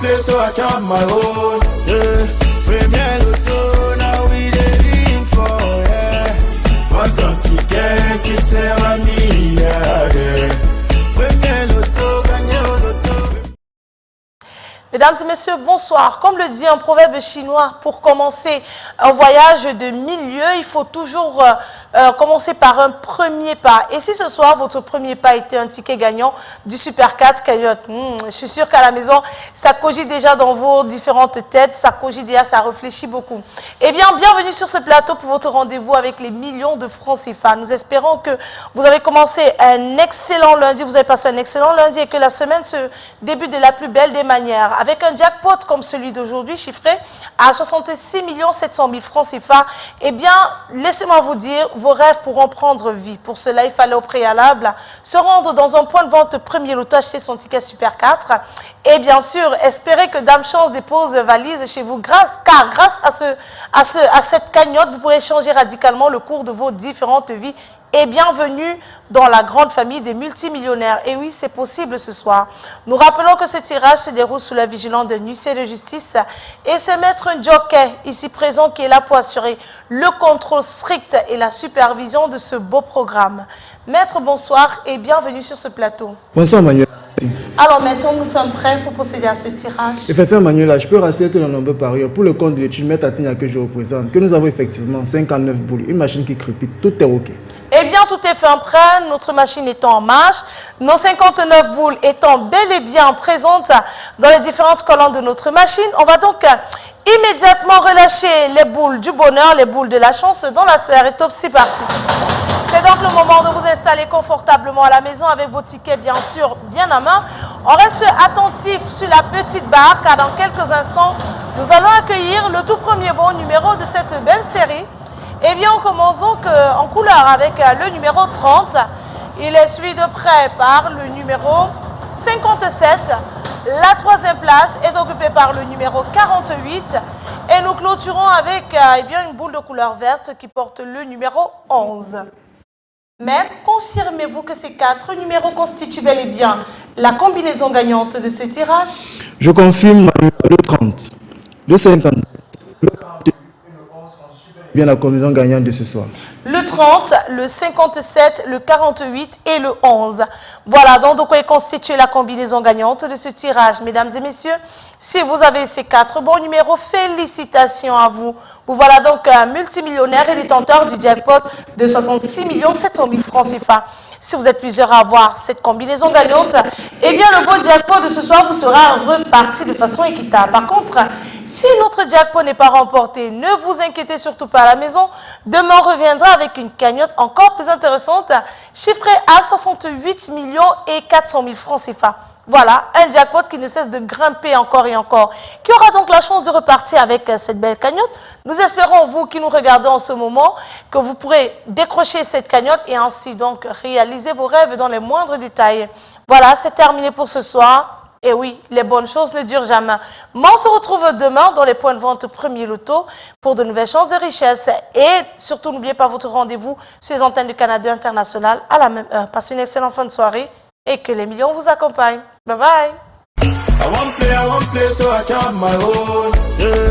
play, so I chop my own. Yeah. Premier Loto, now we dey in for, yeah. Quand on ticket qui sert à milliardaire. Premier Loto, gagné au loto. Mesdames et messieurs, bonsoir. Comme le dit un proverbe chinois, pour commencer un voyage de 1000 lieues, il faut toujours commencer par un premier pas. Et si ce soir, votre premier pas était un ticket gagnant du Super 4 cagnotte, je suis sûre qu'à la maison, ça cogite déjà dans vos différentes têtes, ça cogite déjà, ça réfléchit beaucoup. Eh bien, bienvenue sur ce plateau pour votre rendez-vous avec les millions de francs CFA. Nous espérons que vous avez commencé un excellent lundi, vous avez passé un excellent lundi et que la semaine se débute de la plus belle des manières. Avec un jackpot comme celui d'aujourd'hui, chiffré à 66 700 000 francs CFA, eh bien, laissez-moi vous dire, vos rêves pourront prendre vie. Pour cela, il fallait au préalable se rendre dans un point de vente premier loto, acheter son ticket Super 4 et bien sûr, espérer que Dame Chance dépose valise chez vous, car grâce à cette cagnotte, vous pourrez changer radicalement le cours de vos différentes vies. Et bienvenue dans la grande famille des multimillionnaires. Et oui, c'est possible ce soir. Nous rappelons que ce tirage se déroule sous la vigilance d'un huissier de justice et c'est Maître Jockey, ici présent, qui est là pour assurer le contrôle strict et la supervision de ce beau programme. Maître, bonsoir et bienvenue sur ce plateau. Bonsoir Manuel. Alors, merci, on nous fait un prêt pour procéder à ce tirage. Effectivement, Manuel, je peux rassurer tout le nombre par ailleurs. Pour le compte de l'étude Maître Atigna que je représente, que nous avons effectivement 59 boules, une machine qui crépite, tout est OK. Eh bien, tout est fait en prêt, notre machine étant en marche, nos 59 boules étant bel et bien présentes dans les différentes colonnes de notre machine. On va donc immédiatement relâcher les boules du bonheur, les boules de la chance dans la sphère. Et top, c'est parti. C'est donc le moment de vous installer confortablement à la maison avec vos tickets, bien sûr, bien à main. On reste attentif sur la petite barre, car dans quelques instants, nous allons accueillir le tout premier bon numéro de cette belle série. Eh bien, on commence donc en couleur avec le numéro 30. Il est suivi de près par le numéro 57. La troisième place est occupée par le numéro 48. Et nous clôturons avec eh bien, une boule de couleur verte qui porte le numéro 11. Maître, confirmez-vous que ces 4 numéros constituent bel et bien la combinaison gagnante de ce tirage? Je confirme le 30, le 50, le 48 et le 11 constituent bien la combinaison gagnante de ce soir. Le 30, le 57, le 48 et le 11. Voilà donc de quoi est constituée la combinaison gagnante de ce tirage. Mesdames et messieurs, si vous avez ces 4 bons numéros, félicitations à vous. Vous voilà donc un multimillionnaire et détenteur du jackpot de 66 700 000 francs CFA. Si vous êtes plusieurs à avoir cette combinaison gagnante, eh bien le beau jackpot de ce soir vous sera reparti de façon équitable. Par contre, si notre jackpot n'est pas remporté, ne vous inquiétez surtout pas à la maison. Demain, on reviendra avec une cagnotte encore plus intéressante, chiffrée à 68 400 000 francs CFA. Voilà, un jackpot qui ne cesse de grimper encore et encore, qui aura donc la chance de repartir avec cette belle cagnotte. Nous espérons, vous qui nous regardez en ce moment, que vous pourrez décrocher cette cagnotte et ainsi donc réaliser vos rêves dans les moindres détails. Voilà, c'est terminé pour ce soir. Et oui, les bonnes choses ne durent jamais. Mais on se retrouve demain dans les points de vente Premier Loto pour de nouvelles chances de richesse. Et surtout, n'oubliez pas votre rendez-vous sur les antennes du Canada International à la même heure. Passez une excellente fin de soirée et que les millions vous accompagnent. Bye bye. I won't play, so I chop my own. Yeah.